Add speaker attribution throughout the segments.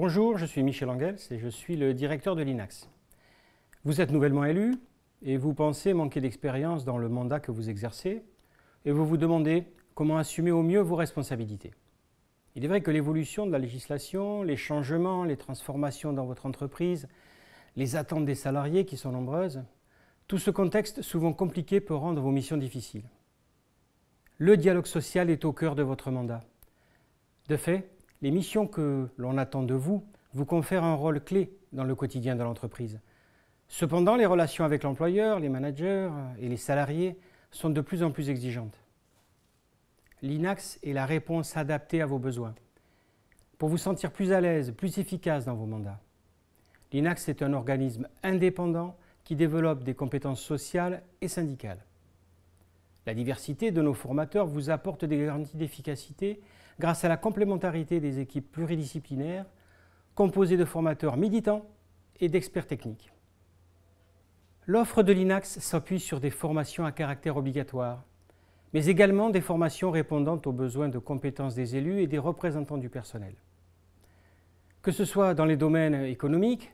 Speaker 1: Bonjour, je suis Michel Engels et je suis le directeur de l'INAX. Vous êtes nouvellement élu et vous pensez manquer d'expérience dans le mandat que vous exercez et vous vous demandez comment assumer au mieux vos responsabilités. Il est vrai que l'évolution de la législation, les changements, les transformations dans votre entreprise, les attentes des salariés qui sont nombreuses, tout ce contexte souvent compliqué peut rendre vos missions difficiles. Le dialogue social est au cœur de votre mandat. De fait, les missions que l'on attend de vous vous confèrent un rôle clé dans le quotidien de l'entreprise. Cependant, les relations avec l'employeur, les managers et les salariés sont de plus en plus exigeantes. L'INAX est la réponse adaptée à vos besoins, pour vous sentir plus à l'aise, plus efficace dans vos mandats. L'INAX est un organisme indépendant qui développe des compétences sociales et syndicales. La diversité de nos formateurs vous apporte des garanties d'efficacité grâce à la complémentarité des équipes pluridisciplinaires composées de formateurs militants et d'experts techniques. L'offre de l'INAX s'appuie sur des formations à caractère obligatoire, mais également des formations répondant aux besoins de compétences des élus et des représentants du personnel. Que ce soit dans les domaines économiques,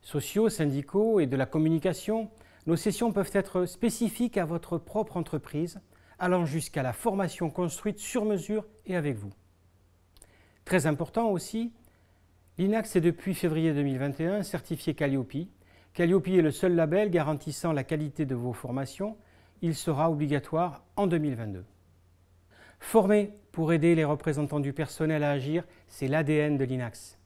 Speaker 1: sociaux, syndicaux et de la communication, nos sessions peuvent être spécifiques à votre propre entreprise, allant jusqu'à la formation construite sur mesure et avec vous. Très important aussi, l'INAX est depuis février 2021 certifié Calliope. Calliope est le seul label garantissant la qualité de vos formations. Il sera obligatoire en 2022. Former pour aider les représentants du personnel à agir, c'est l'ADN de l'INAX.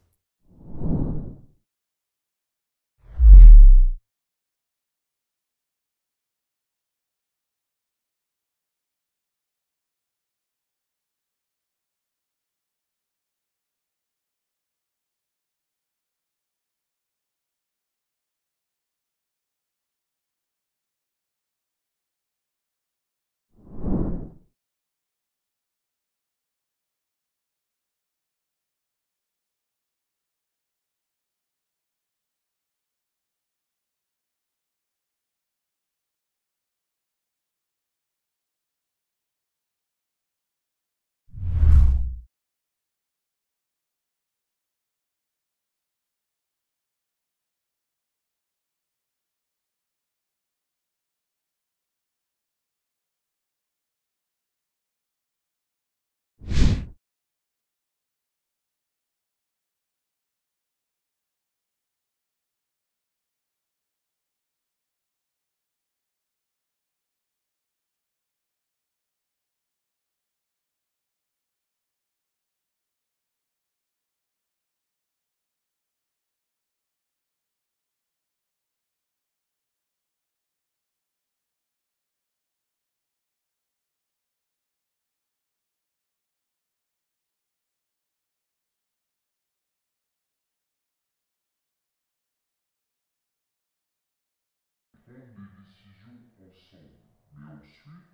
Speaker 2: Prendre des décisions ensemble. Mais ensuite,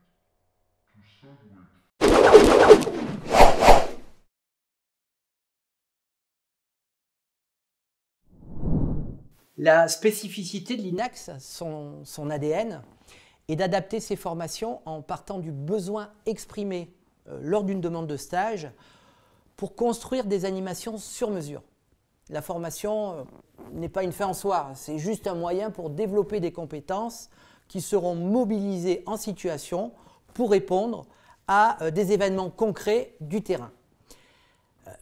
Speaker 2: tout ça doit être
Speaker 3: La spécificité de l'INAX, son ADN, est d'adapter ses formations en partant du besoin exprimé lors d'une demande de stage pour construire des animations sur mesure. La formation n'est pas une fin en soi, c'est juste un moyen pour développer des compétences qui seront mobilisées en situation pour répondre à des événements concrets du terrain.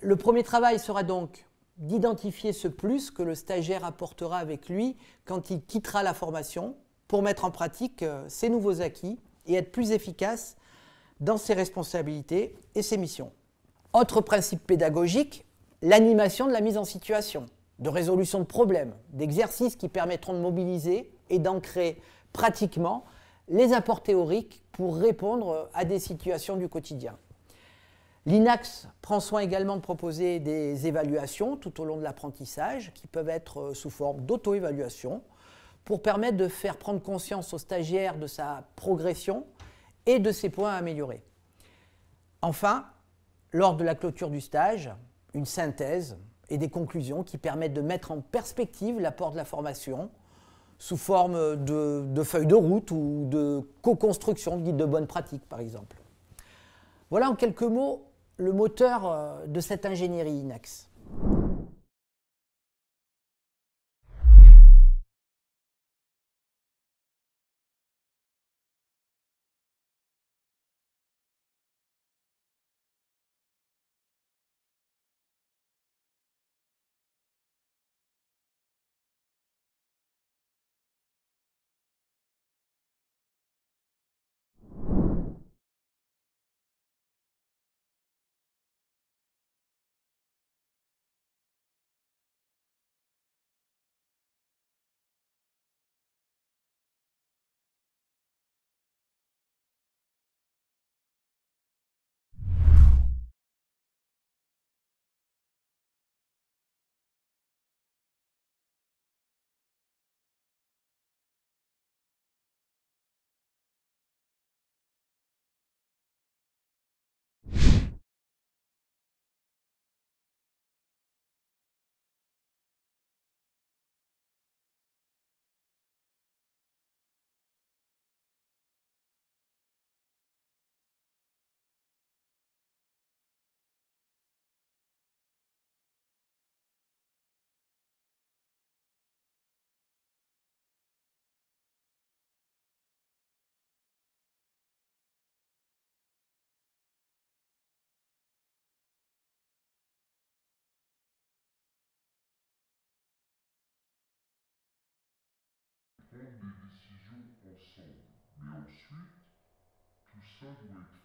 Speaker 3: Le premier travail sera donc d'identifier ce plus que le stagiaire apportera avec lui quand il quittera la formation pour mettre en pratique ses nouveaux acquis et être plus efficace dans ses responsabilités et ses missions. Autre principe pédagogique, l'animation de la mise en situation, de résolution de problèmes, d'exercices qui permettront de mobiliser et d'ancrer pratiquement les apports théoriques pour répondre à des situations du quotidien. L'INAX prend soin également de proposer des évaluations tout au long de l'apprentissage qui peuvent être sous forme d'auto-évaluation pour permettre de faire prendre conscience aux stagiaires de sa progression et de ses points à améliorer. Enfin, lors de la clôture du stage, une synthèse et des conclusions qui permettent de mettre en perspective l'apport de la formation sous forme de feuilles de route ou de co-construction de guides de bonne pratique, par exemple. Voilà en quelques mots le moteur de cette ingénierie INAX.
Speaker 2: prendre les décisions ensemble. Mais ensuite, tout ça doit être